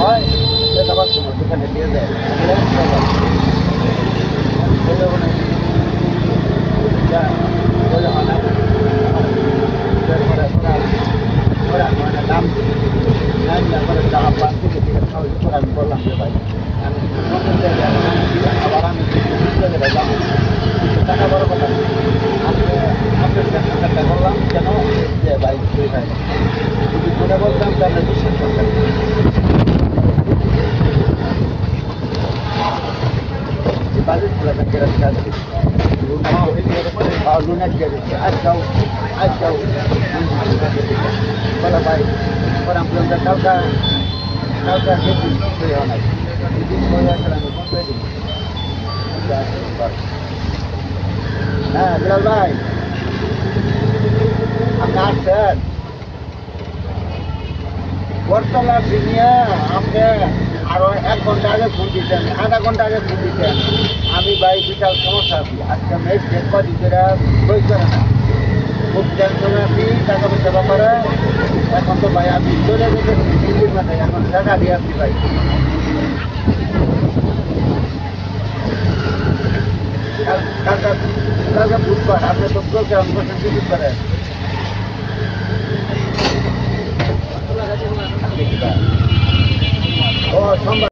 হয় আবার সময় দোকানে দিয়ে যায় দাম আমি বললাম যে ভাই আমি আবার আমি টাকা বড় কথা আপনার চেষ্টা করলাম কেন যে বাইক ভাই যদি মনে বলতাম তাহলে বিশ্বাস করতেন বাজেট লুনার গেছে আজকাও বলা ভাই আমরা কালকা খেয়েছি নাই দুদিন পরে আসলে আমি ফোন করে দিই হ্যাঁ বিলাল ভাই আপনি আসছেন বর্তলা সিনিয়া আপনি আরো 1 ঘন্টা আগে ফোন দিতেন আধা ঘন্টা আগে ফোন দিতেন আমি ভাই বিশাল সমস্যা আছি আজকে মেঘ দেখবা দিতেরা বই করে না খুব টেনশন আছি টাকা পয়সা ব্যাপারে এখন তো ভাই আমি চলে যেতে দিল্লির মাথায় এখন টাকা দিয়ে আসছি ভাই কালকে বুধবার আপনি তো প্রোগ্রাম করছেন টিকিট করেন ও সোমবার